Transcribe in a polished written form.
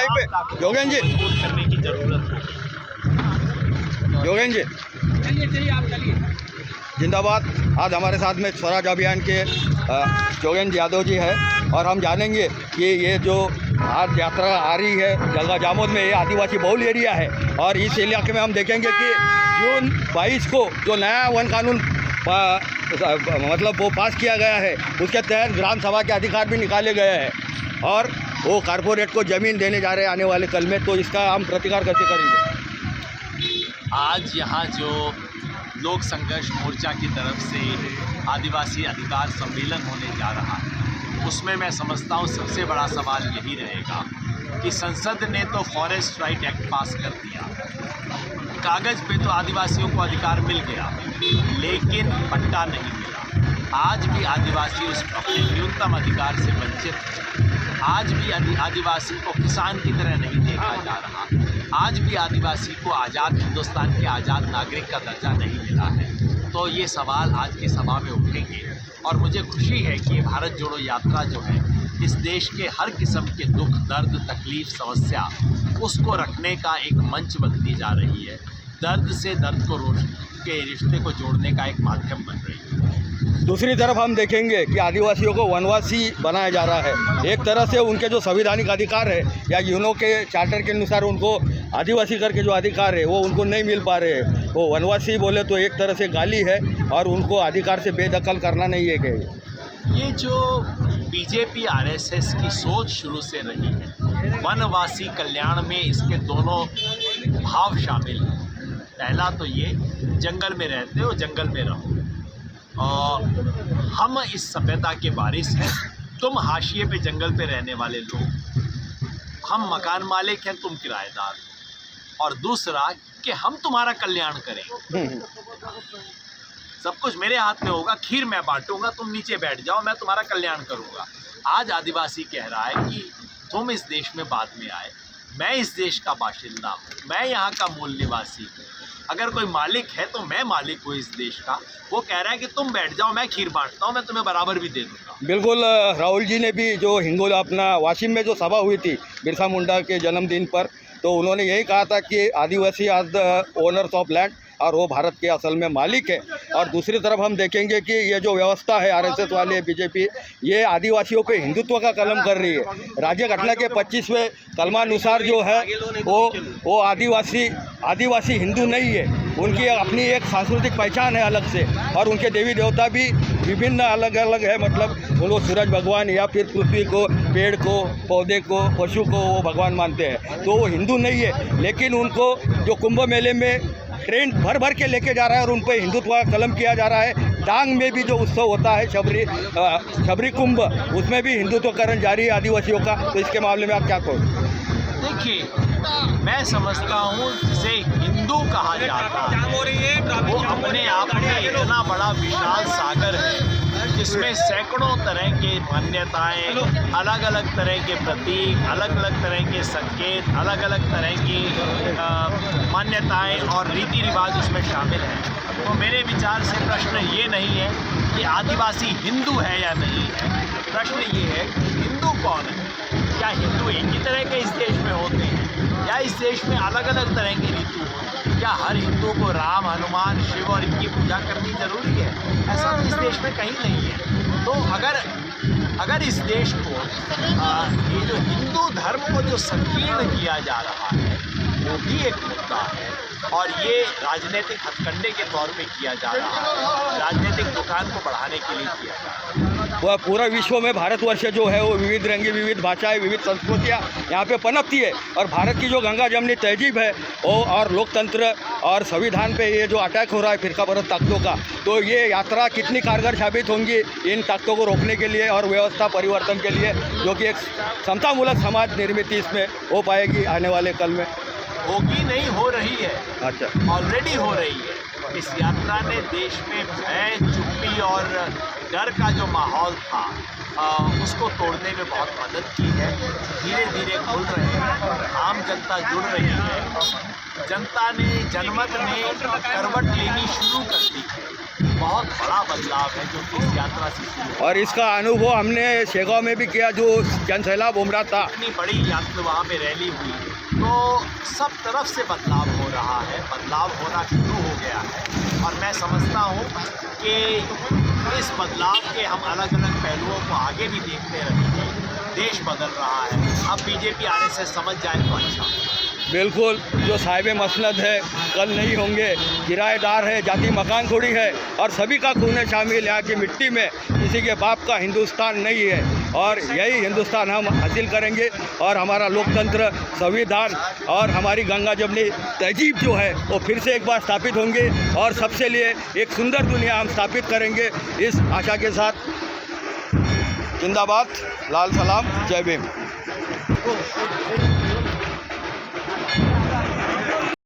Mic पे योगेन जी, करने की जरूरत है। योगेन जी चलिए आप चलिए। जिंदाबाद। आज हमारे साथ में स्वराज अभियान के योगेन यादव जी है और हम जानेंगे कि ये जो आज यात्रा आ रही है जलगा जामुन में, ये आदिवासी बहुल एरिया है और इस इलाके में हम देखेंगे कि जून 22 को जो नया वन कानून मतलब वो पास किया गया है, उसके तहत ग्राम सभा के अधिकार भी निकाले गए हैं और वो कारपोरेट को ज़मीन देने जा रहे हैं आने वाले कल में। तो इसका हम प्रतिकार कैसे करेंगे? आज यहाँ जो लोक संघर्ष मोर्चा की तरफ से आदिवासी अधिकार सम्मेलन होने जा रहा है, उसमें मैं समझता हूँ सबसे बड़ा सवाल यही रहेगा कि संसद ने तो फॉरेस्ट राइट एक्ट पास कर दिया, कागज़ पे तो आदिवासियों को अधिकार मिल गया, लेकिन पट्टा नहीं मिला। आज भी आदिवासी उस अपने न्यूनतम अधिकार से वंचित है। आज भी आदिवासी को किसान की तरह नहीं देखा जा रहा। आज भी आदिवासी को आज़ाद हिंदुस्तान के आज़ाद नागरिक का दर्जा नहीं मिला है। तो ये सवाल आज की सभा में उठेंगे और मुझे खुशी है कि भारत जोड़ो यात्रा जो है, इस देश के हर किस्म के दुख, दर्द, तकलीफ़, समस्या, उसको रखने का एक मंच बनती जा रही है। दर्द से दर्द को के रिश्ते को जोड़ने का एक माध्यम बन रही है। दूसरी तरफ हम देखेंगे कि आदिवासियों को वनवासी बनाया जा रहा है। एक तरह से उनके जो संवैधानिक अधिकार है या यूनो के चार्टर के अनुसार उनको आदिवासी करके जो अधिकार है वो उनको नहीं मिल पा रहे हैं। वो वनवासी बोले तो एक तरह से गाली है और उनको अधिकार से बेदखल करना नहीं है। कि ये जो बीजेपी आरएसएस की सोच शुरू से रही है, वनवासी कल्याण में इसके दोनों भाव शामिल हैं। पहला तो ये, जंगल में रहते हो जंगल में रहो, और हम इस सभ्यता के वारिस हैं, तुम हाशिए पे जंगल पे रहने वाले लोग, हम मकान मालिक हैं, तुम किराएदार हो। और दूसरा कि हम तुम्हारा कल्याण करें, सब कुछ मेरे हाथ में होगा, खीर मैं बांटूंगा, तुम नीचे बैठ जाओ, मैं तुम्हारा कल्याण करूंगा। आज आदिवासी कह रहा है कि तुम इस देश में बाद में आए, मैं इस देश का बाशिंदा हूँ, मैं यहाँ का मूल निवासी हूँ। अगर कोई मालिक है तो मैं मालिक हूँ इस देश का। वो कह रहा है कि तुम बैठ जाओ, मैं खीर बांटता हूँ, मैं तुम्हें बराबर भी दे दूँगा। बिल्कुल। राहुल जी ने भी जो हिंगोला अपना वाशिम में जो सभा हुई थी बिरसा मुंडा के जन्मदिन पर, तो उन्होंने यही कहा था कि Adivasi are the owners of land और वो भारत के असल में मालिक है। और दूसरी तरफ हम देखेंगे कि ये जो व्यवस्था है आरएसएस वाले, बीजेपी, ये आदिवासियों पे हिंदुत्व का कलम कर रही है। राज्य घटना के 25वें कलमानुसार जो है वो आदिवासी हिंदू नहीं है। उनकी अपनी एक सांस्कृतिक पहचान है अलग से, और उनके देवी देवता भी विभिन्न अलग अलग है। मतलब उनको सूरज भगवान या फिर पृथ्वी को, पेड़ को, पौधे को, पशु को वो भगवान मानते हैं। तो वो हिंदू नहीं है, लेकिन उनको जो कुंभ मेले में ट्रेन भर भर के लेके जा रहा है और उन पर हिंदुत्व का कलम किया जा रहा है। डांग में भी जो उत्सव होता है शबरी कुंभ, उसमें भी हिंदुत्वकरण जारी है आदिवासियों का। तो इसके मामले में आप क्या कहोगे? देखिए, मैं समझता हूँ जिसे हिंदू कहा जाता है वो अपने आप में इतना बड़ा विशाल सागर है जिसमें सैकड़ों तरह के मान्यताएं, अलग अलग तरह के प्रतीक, अलग अलग तरह के संकेत, अलग अलग तरह की मान्यताएं और रीति रिवाज उसमें शामिल हैं। तो मेरे विचार से प्रश्न ये नहीं है कि आदिवासी हिंदू है या नहीं है, प्रश्न ये है कि हिंदू कौन है। क्या हिंदू एक ही तरह के इस देश में होते हैं या इस देश में अलग अलग तरह के ऋतु होते हैं? क्या हर हिंदू को राम, हनुमान, शिव और इनकी पूजा करनी जरूरी है? ऐसा तो इस देश में कहीं नहीं है। तो अगर इस देश को ये जो हिंदू धर्म को जो संकीर्ण किया जा रहा है वो भी एक मुद्दा है, और ये राजनीतिक हथकंडे के तौर पे किया जा रहा है, राजनीतिक दुकान को बढ़ाने के लिए किया जा रहा है। वह पूरा विश्व में भारतवर्ष जो है वो विविध रंगी, विविध भाषाएं, विविध संस्कृतियाँ यहाँ पे पनपती है। और भारत की जो गंगा जमनी तहजीब है वो और लोकतंत्र और संविधान पे ये जो अटैक हो रहा है फिरकापरस्त ताकतों का, तो ये यात्रा कितनी कारगर साबित होंगी इन ताकतों को रोकने के लिए और व्यवस्था परिवर्तन के लिए, जो कि एक समतामूलक समाज निर्मित इसमें हो पाएगी आने वाले कल में? होगी नहीं, हो रही है। अच्छा, ऑलरेडी हो रही है। इस यात्रा ने देश में भय, चुप्पी और डर का जो माहौल था उसको तोड़ने में बहुत मदद की है। धीरे धीरे खुल रहे हैं, आम जनता जुड़ रही है। जनता ने, जनमत ने करवट लेनी शुरू कर दी है। बहुत बड़ा बदलाव है जो कि इस यात्रा से शुरू हुआ। और इसका अनुभव हमने शेगांव में भी किया, जो जनसैलाब उमड़ा था। इतनी बड़ी यात्रा वहाँ पे रैली हुई, तो सब तरफ से बदलाव हो रहा है, बदलाव होना शुरू हो गया है। और मैं समझता हूँ कि इस बदलाव के हम अलग अलग पहलुओं को आगे भी देखते रहेंगे। देश बदल रहा है, अब बीजेपी आरएसएस समझ जाए तो अच्छा। बिल्कुल, जो साहिब मसनद है कल नहीं होंगे, किराएदार है, जाति मकान थोड़ी है, और सभी का खून शामिल यहाँ की मिट्टी में। किसी के बाप का हिंदुस्तान नहीं है, और यही हिंदुस्तान हम हासिल करेंगे। और हमारा लोकतंत्र, संविधान और हमारी गंगा जमनी तहजीब जो है वो फिर से एक बार स्थापित होंगे, और सबसे लिए एक सुंदर दुनिया हम स्थापित करेंगे, इस आशा के साथ। जिंदाबाद, लाल सलाम, जय भीम।